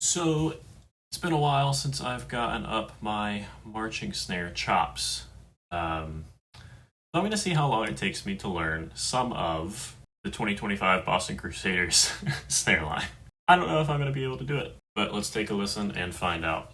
So it's been a while since I've gotten up my marching snare chops. So I'm going to see how long it takes me to learn some of the 2025 Boston Crusaders snare line. I don't know if I'm going to be able to do it, but let's take a listen and find out.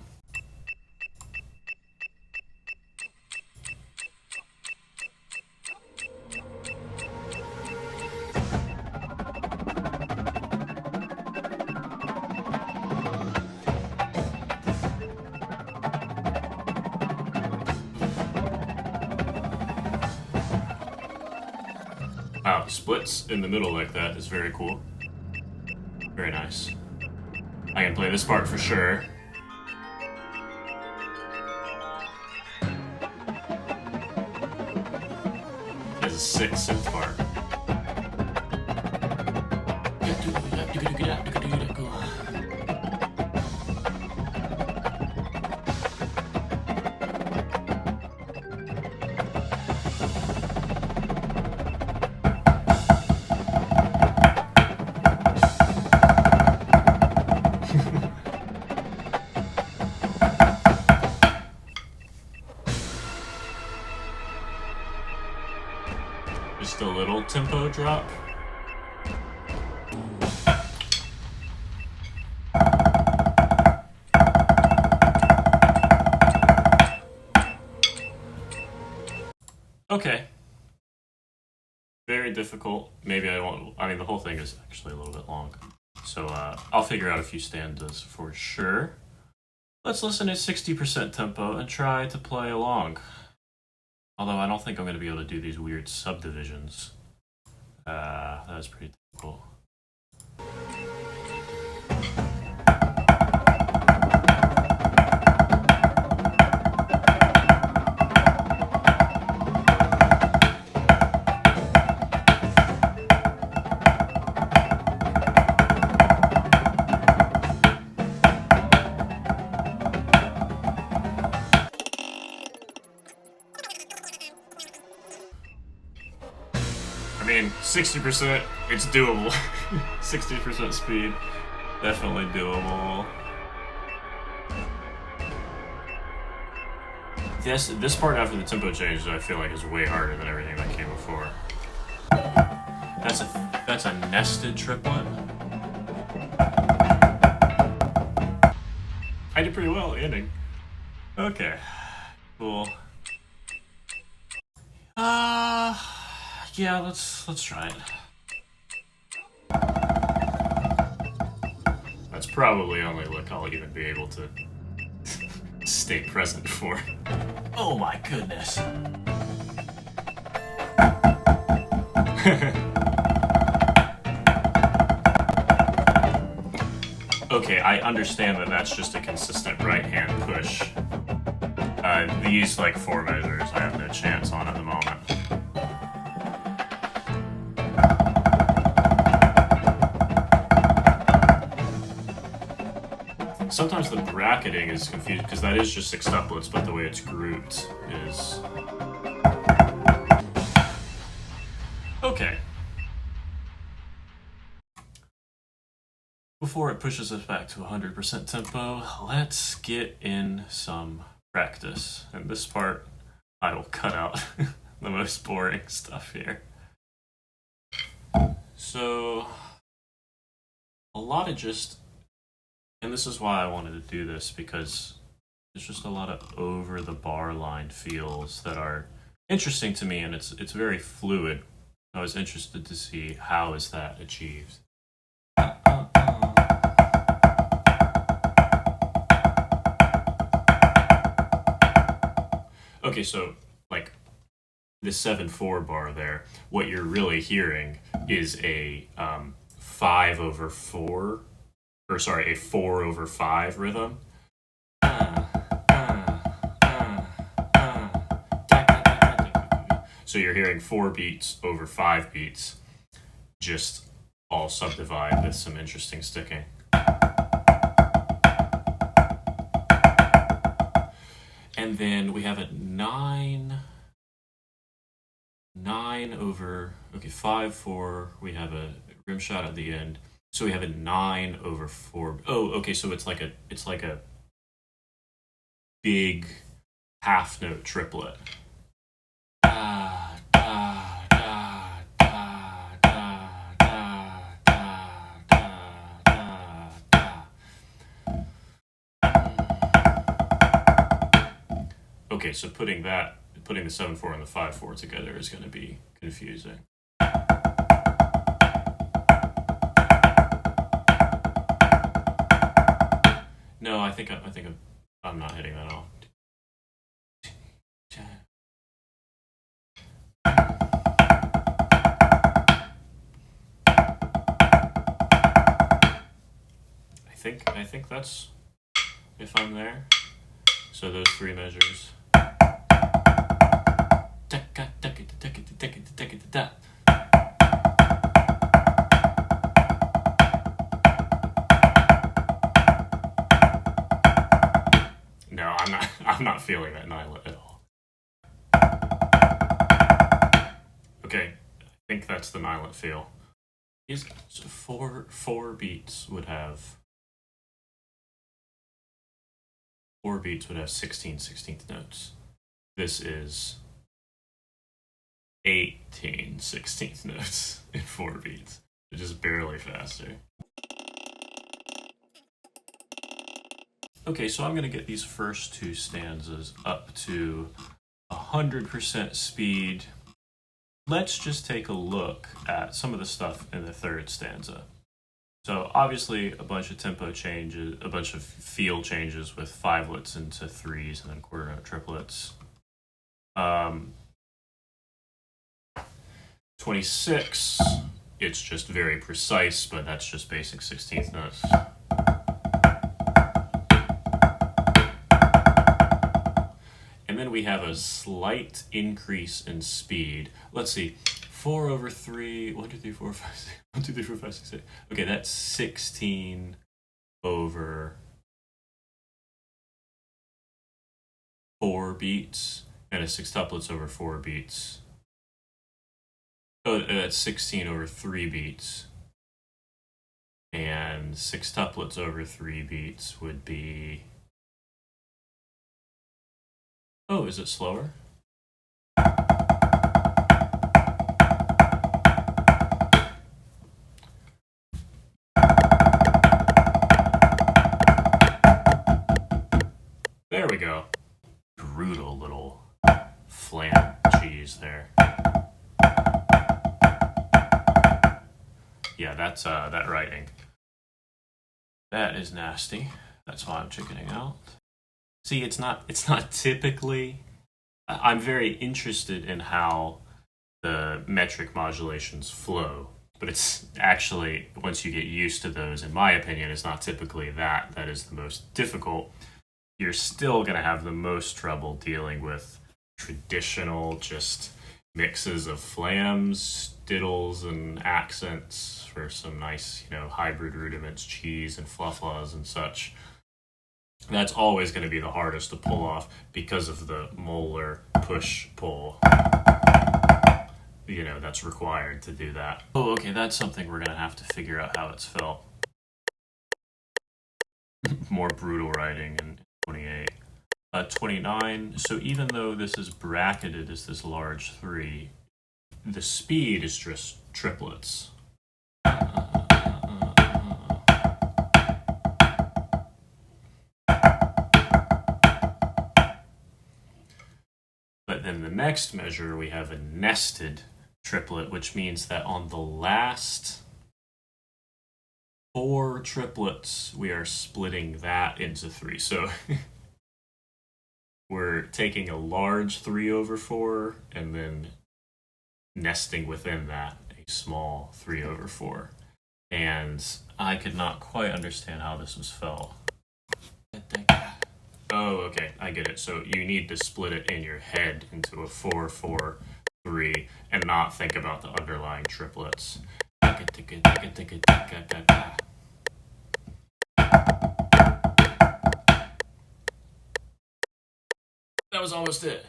Wow, splits in the middle like that is very cool. Very nice. I can play this part for sure. It's a sick synth part. Just a little tempo drop. Okay. Very difficult. Maybe I won't. I mean, the whole thing is actually a little bit long. So I'll figure out a few stanzas for sure. Let's listen at 60% tempo and try to play along. Although I don't think I'm going to be able to do these weird subdivisions. That was pretty difficult. I mean, 60%, it's doable. 60% speed, definitely doable. This part after the tempo change, I feel like is way harder than everything that came before. That's a nested triplet. I did pretty well at the ending. Okay, cool. Yeah, let's try it. That's probably only look I'll even be able to stay present for. Oh my goodness. Okay, I understand that that's just a consistent right hand push. These like 4 measures I have no chance on at the moment. Sometimes the bracketing is confused because that is just sextuplets, but the way it's grouped is... Okay. Before it pushes us back to 100% tempo, let's get in some practice. And this part, I will cut out the most boring stuff here. So, a lot of just... And this is why I wanted to do this, because there's just a lot of over the bar line feels that are interesting to me, and it's very fluid. I was interested to see how is that achieved. Okay, so like the 7/4 bar there, what you're really hearing is a 5/4. Or sorry, a 4/5 rhythm. So you're hearing 4 beats over 5 beats, just all subdivide with some interesting sticking. And then we have a 9 over, okay, 5/4, we have a rim shot at the end, So we have a 9/4. Oh, okay. So it's like a big half note triplet. Da, da, da, da, da, da, da, da, da. Okay, so putting the 7/4 and the 5/4 together is going to be confusing. No, I think I'm not hitting that off. I think that's if I'm there. So those three measures. No, I'm not feeling that nihilate at all. Okay, I think that's the nihilate feel. So four beats would have 16 16th notes. This is 18 16th notes in 4 beats. It's just barely faster. Okay, so I'm going to get these first two stanzas up to 100% speed. Let's just take a look at some of the stuff in the third stanza. So obviously a bunch of tempo changes, a bunch of feel changes with 5lets into 3s and then quarter note triplets. 26, it's just very precise, but that's just basic 16th notes. And then we have a slight increase in speed. Let's see, 4/3, 1, 2, 3, 4, 5, 6, 1, 2, 3, 4, 5, 6, 7. Okay, that's 16 over 4 beats, and a sextuplets over 4 beats. Oh, that's 16 over 3 beats. And sextuplets over 3 beats would be... Oh, is it slower? There we go. Brutal little flam cheese there. Yeah, that's that writing. That is nasty. That's why I'm chickening out. See, it's not typically... I'm very interested in how the metric modulations flow, but it's actually, once you get used to those, in my opinion, it's not typically that is the most difficult. You're still going to have the most trouble dealing with traditional just mixes of flams, diddles, and accents for some nice, hybrid rudiments, cheese and flufflaws and such. That's always going to be the hardest to pull off because of the molar push-pull, that's required to do that. Oh, okay, that's something we're going to have to figure out how it's felt. More brutal writing in 28. 29, so even though this is bracketed as this large 3, the speed is just triplets. But then the next measure, we have a nested triplet, which means that on the last 4 triplets, we are splitting that into 3. So we're taking a large 3/4 and then nesting within that a small 3/4. And I could not quite understand how this was felt. Oh, okay, I get it. So you need to split it in your head into a 4/4/3 and not think about the underlying triplets. That was almost it.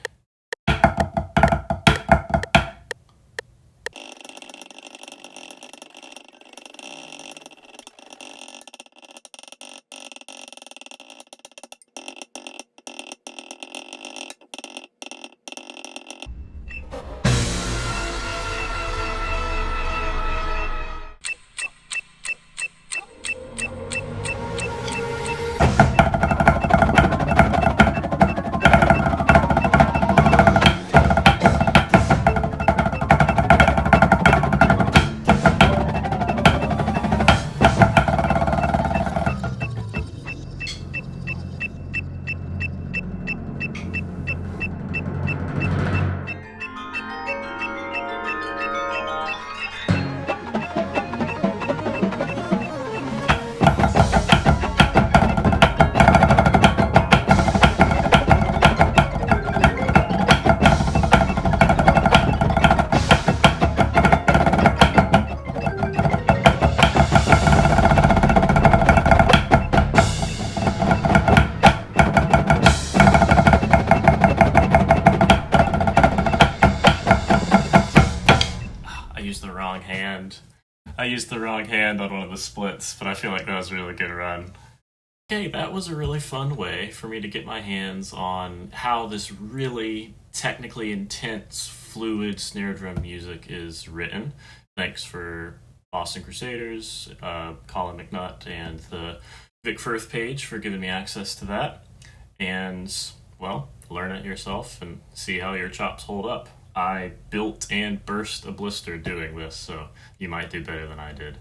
hand. I used the wrong hand on one of the splits, but I feel like that was a really good run. Okay, that was a really fun way for me to get my hands on how this really technically intense, fluid snare drum music is written. Thanks for Boston Crusaders, Colin McNutt, and the Vic Firth page for giving me access to that. And, well, learn it yourself and see how your chops hold up. I built and burst a blister doing this, so you might do better than I did.